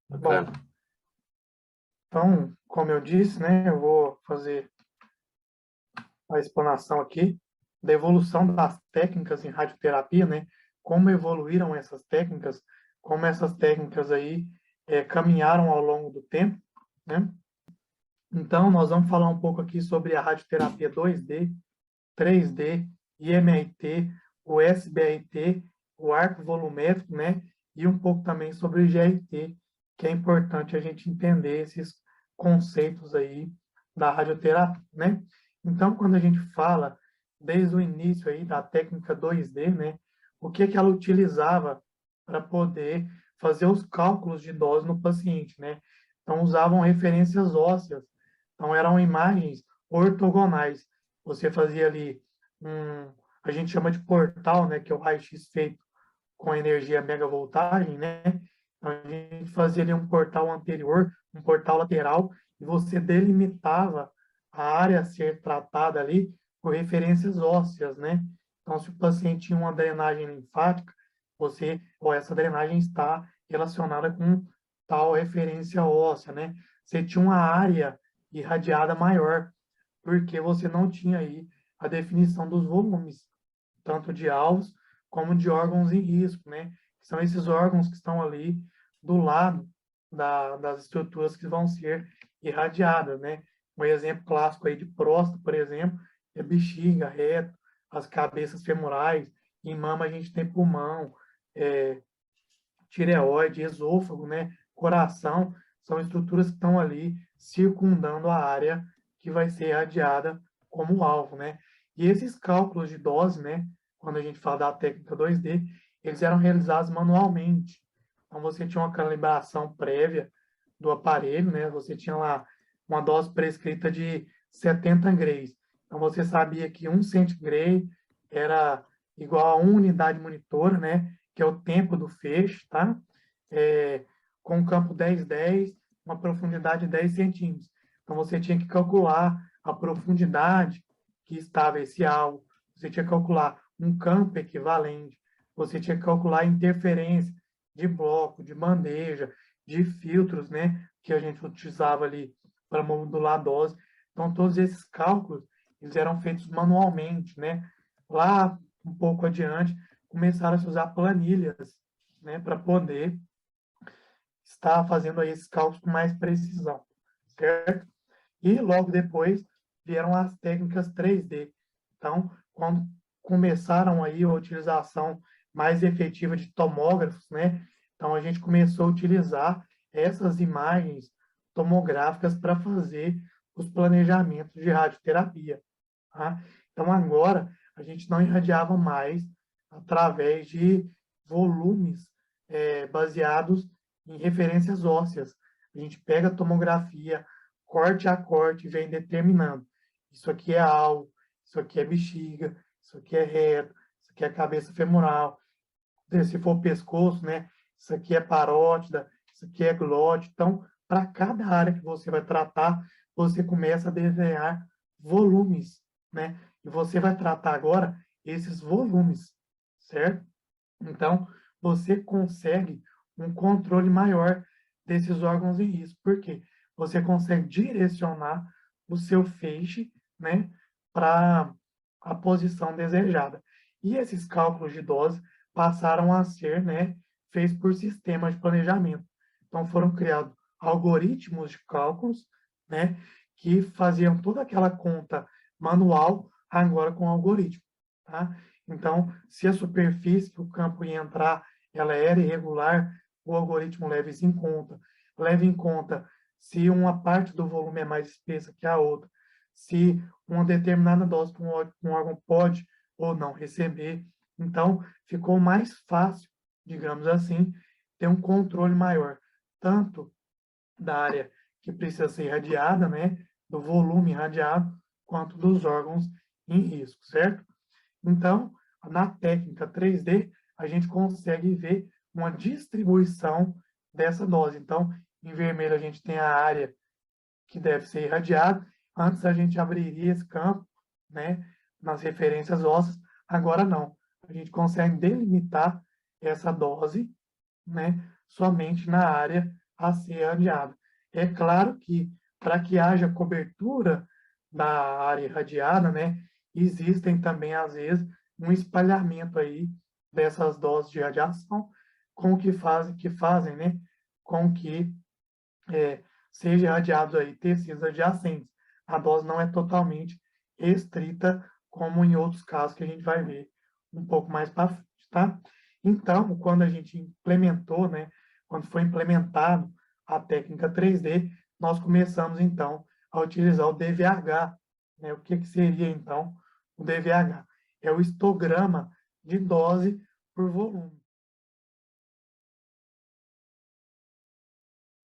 Bom, Bacana. então, como eu disse, né, eu vou fazer a explanação aqui da evolução das técnicas em radioterapia, né, como evoluíram essas técnicas, como essas técnicas aí caminharam ao longo do tempo, né? Então, nós vamos falar um pouco aqui sobre a radioterapia 2D, 3D, IMRT, o SBRT, o arco volumétrico, né? E um pouco também sobre o GRT, que é importante a gente entender esses conceitos aí da radioterapia, né? Então, quando a gente fala desde o início aí da técnica 2D, né? O que ela utilizava para poder fazer os cálculos de dose no paciente, né? Então, usavam referências ósseas. Então, eram imagens ortogonais. Você fazia ali a gente chama de portal, né, que é o raio-x feito com energia megavoltagem, né? Então, a gente fazia ali um portal anterior, um portal lateral, e você delimitava a área a ser tratada ali por referências ósseas, né? Então, se o paciente tinha uma drenagem linfática, ou essa drenagem está relacionada com tal referência óssea, né? Você tinha uma área irradiada maior, porque você não tinha aí a definição dos volumes, tanto de alvos como de órgãos em risco, né? São esses órgãos que estão ali do lado das estruturas que vão ser irradiadas, né? Um exemplo clássico aí de próstata, por exemplo, é bexiga, reto, as cabeças femorais, em mama a gente tem pulmão, tireoide, esôfago, né? Coração, são estruturas que estão ali circundando a área que vai ser irradiada como alvo, né? E esses cálculos de dose, né? Quando a gente fala da técnica 2D, eles eram realizados manualmente. Então, você tinha uma calibração prévia do aparelho, né? Você tinha lá uma dose prescrita de 70 grays. Então, você sabia que 1 centigray era igual a 1 unidade monitora, né? Que é o tempo do feixe, tá? Com o campo 10-10, uma profundidade de 10 centímetros. Então, você tinha que calcular a profundidade que estava esse alvo, você tinha que calcular um campo equivalente, você tinha que calcular a interferência de bloco, de bandeja, de filtros, né, que a gente utilizava ali para modular a dose. Então, todos esses cálculos, eles eram feitos manualmente, né? Lá, um pouco adiante, começaram a se usar planilhas, né, para poder estar fazendo aí esses cálculos com mais precisão, certo? E logo depois vieram as técnicas 3D. Então, quando começaram aí a utilização mais efetiva de tomógrafos, né? Então a gente começou a utilizar essas imagens tomográficas para fazer os planejamentos de radioterapia, tá? Então agora a gente não irradiava mais através de volumes baseados em referências ósseas. A gente pega a tomografia, corte a corte, vem determinando. Isso aqui é alvo, isso aqui é bexiga, isso aqui é reto, isso aqui é cabeça femoral. Se for pescoço, né? Isso aqui é parótida, isso aqui é glote. Então, para cada área que você vai tratar, você começa a desenhar volumes, né? E você vai tratar agora esses volumes, certo? Então, você consegue um controle maior desses órgãos em risco. Por quê? Você consegue direcionar o seu feixe, né, para a posição desejada. E esses cálculos de dose passaram a ser, né, feitos por sistemas de planejamento. Então, foram criados algoritmos de cálculos, né, que faziam toda aquela conta manual agora com algoritmo, tá? Então, se a superfície que o campo ia entrar ela era irregular, o algoritmo leva isso em conta. Leva em conta se uma parte do volume é mais espessa que a outra, se uma determinada dose que um órgão pode ou não receber. Então, ficou mais fácil, digamos assim, ter um controle maior, tanto da área que precisa ser irradiada, né, do volume irradiado, quanto dos órgãos em risco, certo? Então, na técnica 3D, a gente consegue ver uma distribuição dessa dose. Então, em vermelho, a gente tem a área que deve ser irradiada. Antes, a gente abriria esse campo, né, nas referências ósseas. Agora, não. A gente consegue delimitar essa dose, né, somente na área a ser irradiada. É claro que, para que haja cobertura da área irradiada, né, existem também, às vezes, um espalhamento aí dessas doses de radiação, que fazem, né, com que seja irradiado aí tecidos adjacentes. A dose não é totalmente restrita, como em outros casos que a gente vai ver um pouco mais para frente, tá? Então, quando a gente implementou, né, quando foi implementado a técnica 3D, nós começamos, então, a utilizar o DVH, né? O que que seria, então, o DVH? É o histograma de dose por volume.